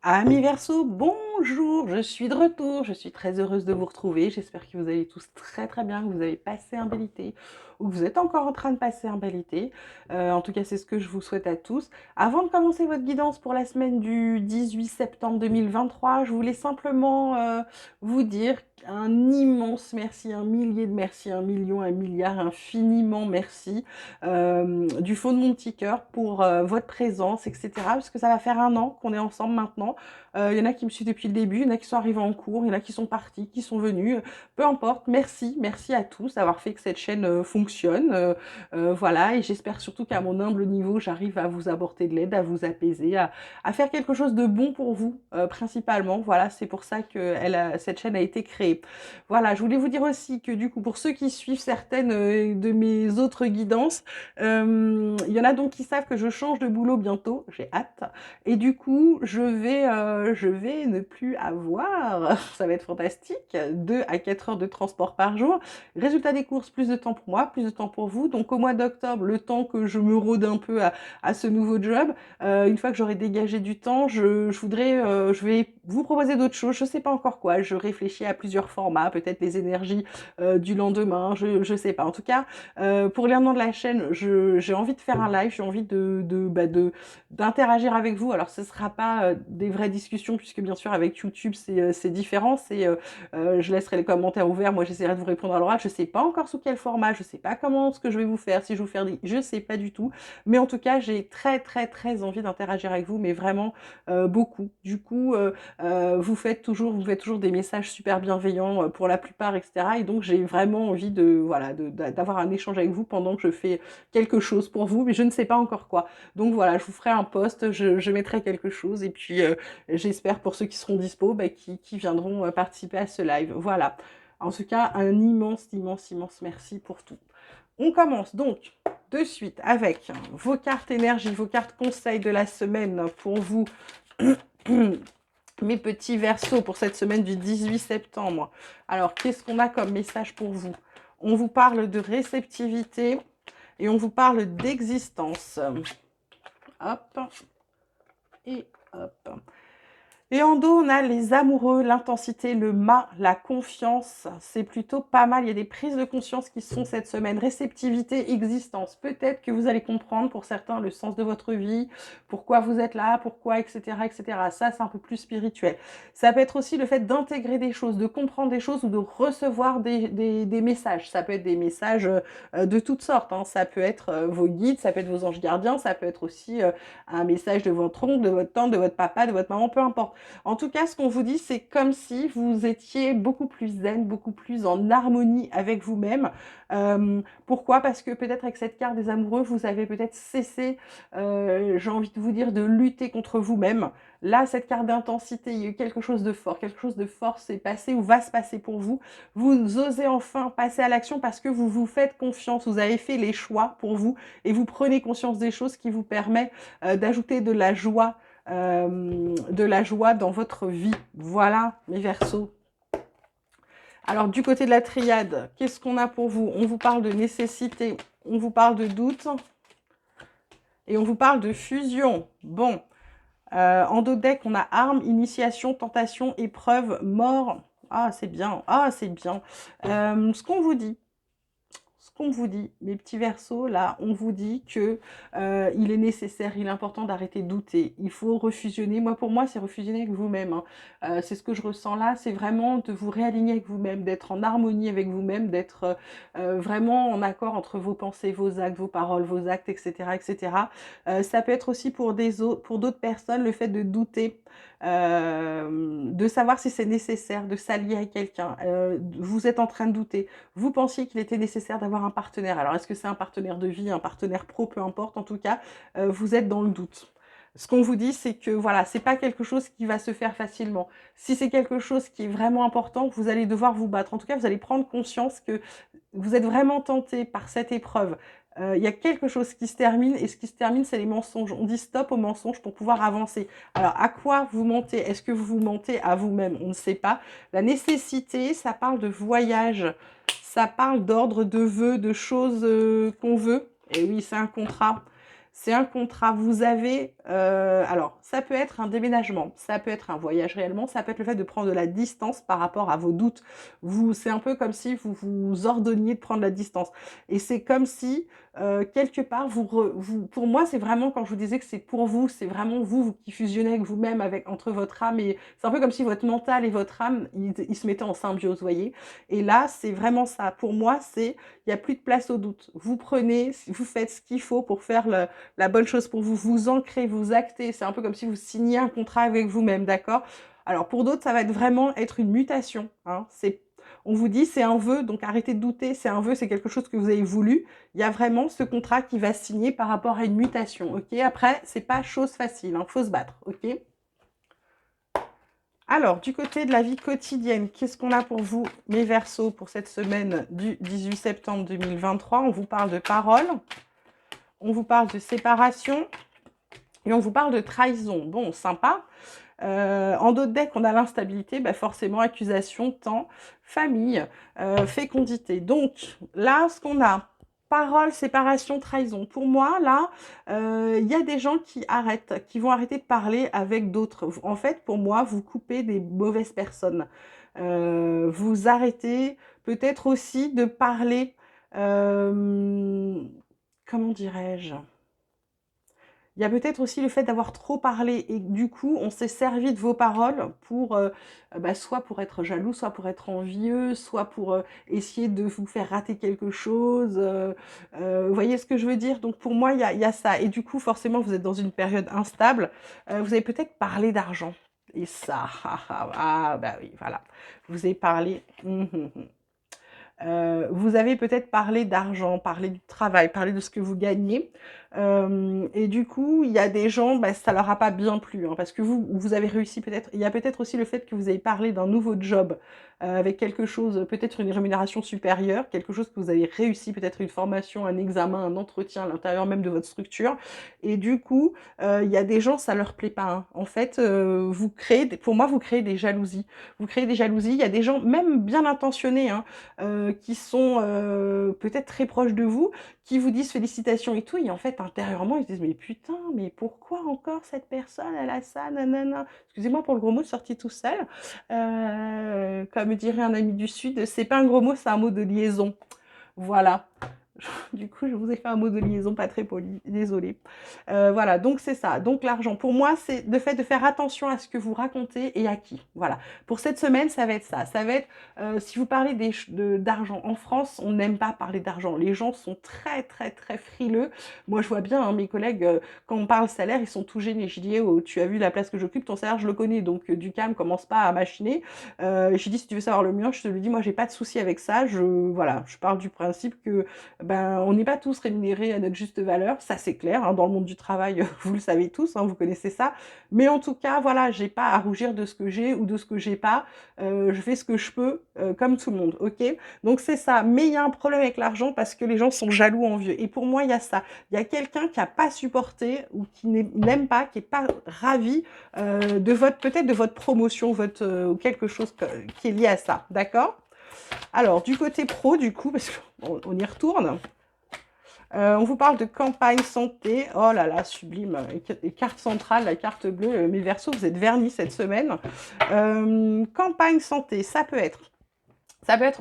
Amis Verseau, bonjour, je suis de retour, je suis très heureuse de vous retrouver, j'espère que vous allez tous très très bien, que vous avez passé un bel été, ou que vous êtes encore en train de passer un bel été. En tout cas, c'est ce que je vous souhaite à tous. Avant de commencer votre guidance pour la semaine du 18 septembre 2023, je voulais simplement vous dire un immense merci, un millier de merci, un million, un milliard, infiniment merci du fond de mon petit cœur pour votre présence, etc. Parce que ça va faire 1 an qu'on est ensemble maintenant. Il y en a qui me suivent depuis le début, il y en a qui sont arrivés en cours, il y en a qui sont partis, qui sont venus. Peu importe, merci, merci à tous d'avoir fait que cette chaîne fonctionne. Voilà, et j'espère surtout qu'à mon humble niveau, j'arrive à vous apporter de l'aide, à vous apaiser, à faire quelque chose de bon pour vous, principalement. Voilà, c'est pour ça que cette chaîne a été créée. Voilà, je voulais vous dire aussi que du coup, pour ceux qui suivent certaines de mes autres guidances, il y en a donc qui savent que je change de boulot bientôt, j'ai hâte. Et du coup, je vais ne plus avoir, ça va être fantastique, 2 à 4 heures de transport par jour. Résultat des courses, plus de temps pour moi, plus de temps pour vous. Donc au mois d'octobre, le temps que je me rôde un peu à ce nouveau job, une fois que j'aurai dégagé du temps, je vais vous proposer d'autres choses. Je sais pas encore quoi. Je réfléchis à plusieurs formats, peut-être les énergies du lendemain. Je sais pas. En tout cas, pour les de la chaîne, j'ai envie de faire un live, j'ai envie d'interagir avec vous. Alors, ce ne sera pas des vraies discussions, puisque bien sûr, avec YouTube, c'est différent. Je laisserai les commentaires ouverts. Moi, j'essaierai de vous répondre à l'oral. Je ne sais pas encore sous quel format, je ne sais pas comment, ce que je vais vous faire, si je vais vous faire des... Je ne sais pas du tout. Mais en tout cas, j'ai très, très, très envie d'interagir avec vous, mais vraiment beaucoup. Du coup, vous faites toujours des messages super bienveillants pour la plupart, etc. Et donc, j'ai vraiment envie d'avoir un échange avec vous pendant que je fais quelque chose pour vous, mais je ne sais pas encore quoi. Donc voilà, je vous ferai un post, je mettrai quelque chose, et puis j'espère pour ceux qui seront dispo, qui viendront participer à ce live. Voilà. En tout cas, un immense, immense, immense merci pour tout. On commence donc de suite avec vos cartes énergie, vos cartes conseils de la semaine pour vous, mes petits versos, pour cette semaine du 18 septembre. Alors, qu'est-ce qu'on a comme message pour vous? On vous parle de réceptivité et on vous parle d'existence. Hop. Et hop. Et en dos, on a les amoureux, l'intensité, le mât, la confiance. C'est plutôt pas mal. Il y a des prises de conscience qui se font cette semaine. Réceptivité, existence. Peut-être que vous allez comprendre pour certains le sens de votre vie, pourquoi vous êtes là, pourquoi, etc., etc. Ça, c'est un peu plus spirituel. Ça peut être aussi le fait d'intégrer des choses, de comprendre des choses ou de recevoir des messages. Ça peut être des messages de toutes sortes, hein. Ça peut être vos guides, ça peut être vos anges gardiens, ça peut être aussi un message de votre oncle, de votre tante, de votre papa, de votre maman, peu importe. En tout cas, ce qu'on vous dit, c'est comme si vous étiez beaucoup plus zen, beaucoup plus en harmonie avec vous-même. Pourquoi? Parce que peut-être avec cette carte des amoureux, vous avez peut-être cessé, j'ai envie de vous dire, de lutter contre vous-même. Là, cette carte d'intensité, il y a eu quelque chose de fort s'est passé ou va se passer pour vous. Vous osez enfin passer à l'action parce que vous vous faites confiance, vous avez fait les choix pour vous et vous prenez conscience des choses qui vous permettent d'ajouter de la joie dans votre vie. Voilà, mes Verseaux. Alors, du côté de la triade, qu'est-ce qu'on a pour vous? On vous parle de nécessité, on vous parle de doute et on vous parle de fusion. Bon, en dos de deck, on a arme, initiation, tentation, épreuve, mort. Ah, c'est bien. Ah, c'est bien. Ce qu'on vous dit, mes petits versos, là, on vous dit que il est nécessaire, il est important d'arrêter de douter. Il faut refusionner. Moi, pour moi, c'est refusionner avec vous-même, hein. C'est ce que je ressens là, c'est vraiment de vous réaligner avec vous-même, d'être en harmonie avec vous-même, d'être vraiment en accord entre vos pensées, vos actes, vos paroles, vos actes, etc., etc. Ça peut être aussi pour d'autres personnes, le fait de douter. De savoir si c'est nécessaire de s'allier à quelqu'un. Vous êtes en train de douter. Vous pensiez qu'il était nécessaire d'avoir un partenaire. Alors, est-ce que c'est un partenaire de vie, un partenaire pro, peu importe. En tout cas, vous êtes dans le doute. Ce qu'on vous dit, c'est que voilà, c'est pas quelque chose qui va se faire facilement. Si c'est quelque chose qui est vraiment important, vous allez devoir vous battre. En tout cas, vous allez prendre conscience que vous êtes vraiment tenté par cette épreuve. Il y a quelque chose qui se termine, et ce qui se termine, c'est les mensonges. On dit stop aux mensonges pour pouvoir avancer. Alors, à quoi vous mentez? Est-ce que vous vous mentez à vous-même? On ne sait pas. La nécessité, ça parle de voyage, ça parle d'ordre, de vœux, de choses qu'on veut. Et oui, c'est un contrat. C'est un contrat. Vous avez, alors, ça peut être un déménagement, ça peut être un voyage réellement, ça peut être le fait de prendre de la distance par rapport à vos doutes. C'est un peu comme si vous vous ordonniez de prendre la distance. Et c'est comme si, quelque part, pour moi, c'est vraiment quand je vous disais que c'est pour vous, c'est vraiment vous qui fusionnez avec vous-même, entre votre âme et c'est un peu comme si votre mental et votre âme, ils se mettaient en symbiose, vous voyez. Et là, c'est vraiment ça. Pour moi, il n'y a plus de place au doute. Vous prenez, vous faites ce qu'il faut pour faire la bonne chose pour vous, vous ancrez, vous actez. C'est un peu comme si vous signiez un contrat avec vous-même, d'accord? Alors pour d'autres, ça va être vraiment être une mutation. Hein. On vous dit c'est un vœu, donc arrêtez de douter, c'est un vœu, c'est quelque chose que vous avez voulu. Il y a vraiment ce contrat qui va signer par rapport à une mutation, ok? Après, c'est pas chose facile, hein, faut se battre, ok? Alors, du côté de la vie quotidienne, qu'est-ce qu'on a pour vous, mes Verseaux, pour cette semaine du 18 septembre 2023? On vous parle de parole, on vous parle de séparation et on vous parle de trahison. Bon, sympa. En d'autres decks, on a l'instabilité, bah forcément accusation, temps, famille, fécondité. Donc là, ce qu'on a, parole, séparation, trahison. Pour moi, là, il y a des gens qui arrêtent, qui vont arrêter de parler avec d'autres. En fait, pour moi, vous coupez des mauvaises personnes. Vous arrêtez peut-être aussi de parler, comment dirais-je? Il y a peut-être aussi le fait d'avoir trop parlé et du coup, on s'est servi de vos paroles pour, bah, soit pour être jaloux, soit pour être envieux, soit pour, essayer de vous faire rater quelque chose, vous voyez ce que je veux dire? Donc pour moi, il y a ça et du coup, forcément, vous êtes dans une période instable, vous avez peut-être parlé d'argent et ça, bah, oui, voilà. Vous avez parlé vous avez peut-être parlé d'argent, parlé du travail, parlé de ce que vous gagnez. Et du coup, il y a des gens, bah, ça leur a pas bien plu, hein, parce que vous avez réussi peut-être. Il y a peut-être aussi le fait que vous avez parlé d'un nouveau job avec quelque chose, peut-être une rémunération supérieure, quelque chose que vous avez réussi, peut-être une formation, un examen, un entretien à l'intérieur même de votre structure. Et du coup, il y a des gens, ça leur plaît pas. Hein. En fait, pour moi, vous créez des jalousies. Vous créez des jalousies. Il y a des gens, même bien intentionnés, hein, qui sont peut-être très proches de vous, qui vous disent félicitations et tout, et en fait, intérieurement, ils se disent, mais putain, mais pourquoi encore cette personne, elle a ça, nanana. Excusez-moi pour le gros mot sorti tout seul. Comme dirait un ami du Sud, c'est pas un gros mot, c'est un mot de liaison. Voilà. Du coup, je vous ai fait un mot de liaison pas très poli, désolée. Voilà, donc c'est ça. Donc l'argent, pour moi, c'est le fait de faire attention à ce que vous racontez et à qui. Voilà. Pour cette semaine, ça va être ça. Ça va être, si vous parlez d'argent. En France, on n'aime pas parler d'argent. Les gens sont très, très, très frileux. Moi, je vois bien, hein, mes collègues, quand on parle salaire, ils sont tout gênés. Je dis, oh, tu as vu la place que j'occupe, ton salaire, je le connais. Donc, du calme, commence pas à machiner. Je dis, si tu veux savoir le mien, je te le dis, moi, j'ai pas de souci avec ça. Voilà, je parle du principe que ben, on n'est pas tous rémunérés à notre juste valeur, ça c'est clair, hein, dans le monde du travail, vous le savez tous, hein, vous connaissez ça, mais en tout cas, voilà, j'ai pas à rougir de ce que j'ai ou de ce que j'ai pas, je fais ce que je peux, comme tout le monde, ok? Donc c'est ça, mais il y a un problème avec l'argent parce que les gens sont jaloux, envieux, et pour moi, il y a ça, il y a quelqu'un qui a pas supporté ou qui n'aime pas, qui est pas ravi peut-être de votre promotion, ou quelque chose qui est lié à ça, d'accord? Alors, du côté pro, du coup, parce qu'on y retourne, on vous parle de campagne santé. Oh là là, sublime. Et carte centrale, la carte bleue. Mes Verseaux, vous êtes vernis cette semaine. Campagne santé, ça peut être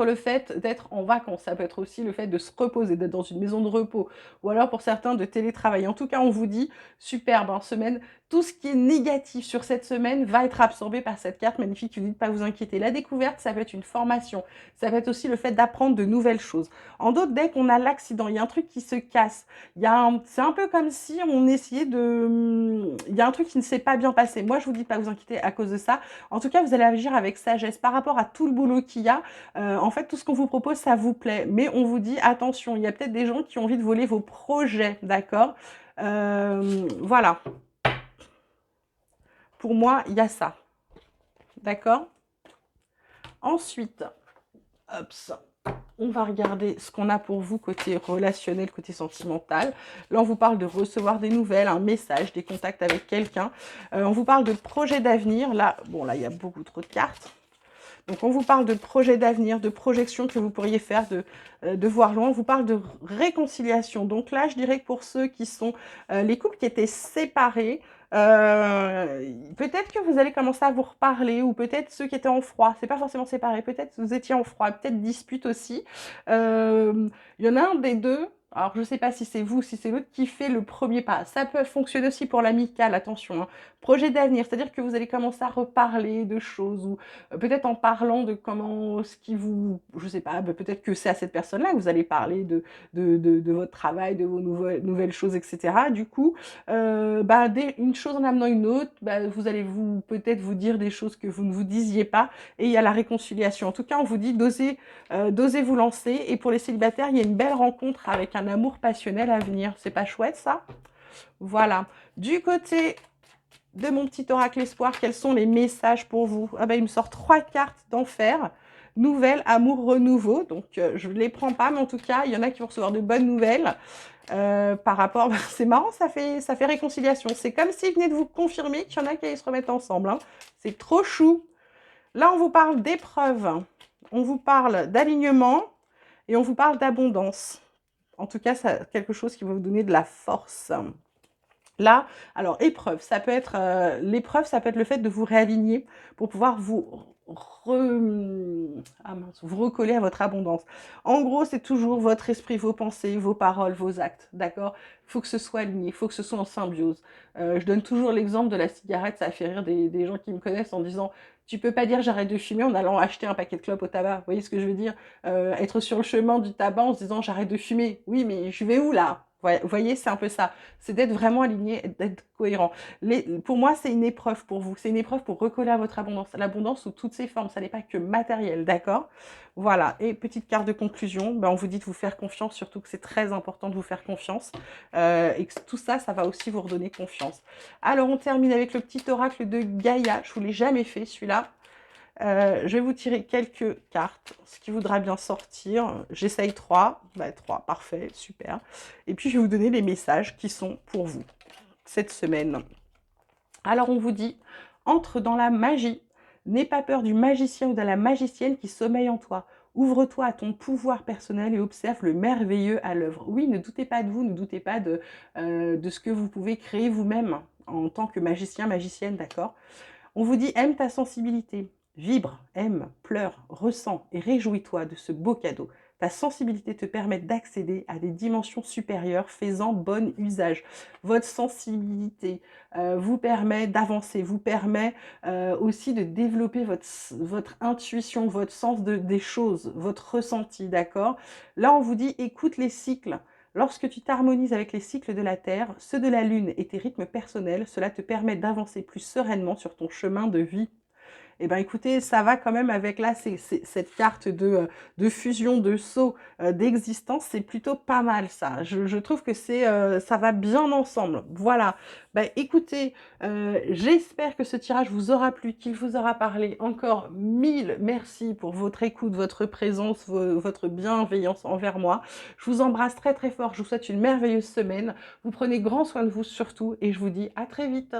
le fait d'être en vacances, ça peut être aussi le fait de se reposer, d'être dans une maison de repos, ou alors pour certains de télétravailler. En tout cas, on vous dit, superbe, en semaine, tout ce qui est négatif sur cette semaine va être absorbé par cette carte magnifique qui vous dit de ne pas vous inquiéter. La découverte, ça peut être une formation, ça peut être aussi le fait d'apprendre de nouvelles choses. En d'autres decks, on a l'accident, il y a un truc qui se casse, c'est un peu comme si on essayait il y a un truc qui ne s'est pas bien passé. Moi, je vous dis de ne pas vous inquiéter à cause de ça. En tout cas, vous allez agir avec sagesse par rapport à tout le boulot qu'il y a. En fait, tout ce qu'on vous propose, ça vous plaît. Mais on vous dit, attention, il y a peut-être des gens qui ont envie de voler vos projets, d'accord? Voilà. Pour moi, il y a ça. D'accord? Ensuite, hop, on va regarder ce qu'on a pour vous côté relationnel, côté sentimental. Là, on vous parle de recevoir des nouvelles, un message, des contacts avec quelqu'un. On vous parle de projets d'avenir. Là, bon, là, il y a beaucoup trop de cartes. Donc, on vous parle de projets d'avenir, de projections que vous pourriez faire, de voir loin. On vous parle de réconciliation. Donc là, je dirais que pour ceux qui sont les couples qui étaient séparés, peut-être que vous allez commencer à vous reparler, ou peut-être ceux qui étaient en froid. C'est pas forcément séparés. Peut-être vous étiez en froid, peut-être dispute aussi. Il y en a un des deux. Alors, je ne sais pas si c'est vous, si c'est l'autre qui fait le premier pas. Ça peut fonctionner aussi pour l'amical, attention, hein. Projet d'avenir, c'est-à-dire que vous allez commencer à reparler de choses, ou peut-être en parlant de comment, ce qui vous, je sais pas, peut-être que c'est à cette personne-là que vous allez parler de votre travail, de vos nouvelles choses, etc. Du coup, une chose en amenant une autre, vous allez peut-être vous dire des choses que vous ne vous disiez pas, et il y a la réconciliation. En tout cas, on vous dit d'oser vous lancer. Et pour les célibataires, il y a une belle rencontre avec un amour passionnel à venir. C'est pas chouette, ça? Voilà. Du côté de mon petit oracle espoir, quels sont les messages pour vous? Il me sort 3 cartes d'enfer. Nouvelle, amour, renouveau. Donc, je ne les prends pas, mais en tout cas, il y en a qui vont recevoir de bonnes nouvelles. Par rapport, c'est marrant, ça fait réconciliation. C'est comme s'il venait de vous confirmer qu'il y en a qui allaient se remettre ensemble, hein. C'est trop chou. Là, on vous parle d'épreuves, on vous parle d'alignement et on vous parle d'abondance. En tout cas, c'est quelque chose qui va vous donner de la force. Là, alors épreuve, ça peut être l'épreuve, ça peut être le fait de vous réaligner pour pouvoir vous recoller à votre abondance. En gros, c'est toujours votre esprit, vos pensées, vos paroles, vos actes, d'accord? Il faut que ce soit aligné, il faut que ce soit en symbiose. Je donne toujours l'exemple de la cigarette, ça a fait rire des gens qui me connaissent en disant tu peux pas dire j'arrête de fumer en allant acheter un paquet de clopes au tabac. Vous voyez ce que je veux dire? Être sur le chemin du tabac en se disant j'arrête de fumer. Oui, mais je vais où là? Vous voyez, c'est un peu ça. C'est d'être vraiment aligné, d'être cohérent. Pour moi, c'est une épreuve pour vous. C'est une épreuve pour recoller à votre abondance. L'abondance sous toutes ses formes. Ça n'est pas que matériel, d'accord? Voilà. Et petite carte de conclusion. On vous dit de vous faire confiance, surtout que c'est très important de vous faire confiance. Et que tout ça, ça va aussi vous redonner confiance. Alors, on termine avec le petit oracle de Gaïa. Je ne vous l'ai jamais fait, celui-là. Je vais vous tirer quelques cartes, ce qui voudra bien sortir. J'essaye 3. 3, parfait, super. Et puis, je vais vous donner les messages qui sont pour vous cette semaine. Alors, on vous dit, entre dans la magie. N'aie pas peur du magicien ou de la magicienne qui sommeille en toi. Ouvre-toi à ton pouvoir personnel et observe le merveilleux à l'œuvre. Oui, ne doutez pas de vous, ne doutez pas de ce que vous pouvez créer vous-même en tant que magicien, magicienne, d'accord? On vous dit, aime ta sensibilité. Vibre, aime, pleure, ressens et réjouis-toi de ce beau cadeau. Ta sensibilité te permet d'accéder à des dimensions supérieures, fais-en bon usage. Votre sensibilité vous permet d'avancer, vous permet aussi de développer votre intuition, votre sens des choses, votre ressenti, d'accord? Là, on vous dit, écoute les cycles. Lorsque tu t'harmonises avec les cycles de la Terre, ceux de la Lune et tes rythmes personnels, cela te permet d'avancer plus sereinement sur ton chemin de vie. Eh bien, écoutez, ça va quand même avec là, cette carte de fusion, de saut, d'existence, c'est plutôt pas mal ça. Je trouve que ça va bien ensemble. Voilà. Écoutez, j'espère que ce tirage vous aura plu, qu'il vous aura parlé. Encore 1000 merci pour votre écoute, votre présence, votre bienveillance envers moi. Je vous embrasse très très fort. Je vous souhaite une merveilleuse semaine. Vous prenez grand soin de vous surtout et je vous dis à très vite.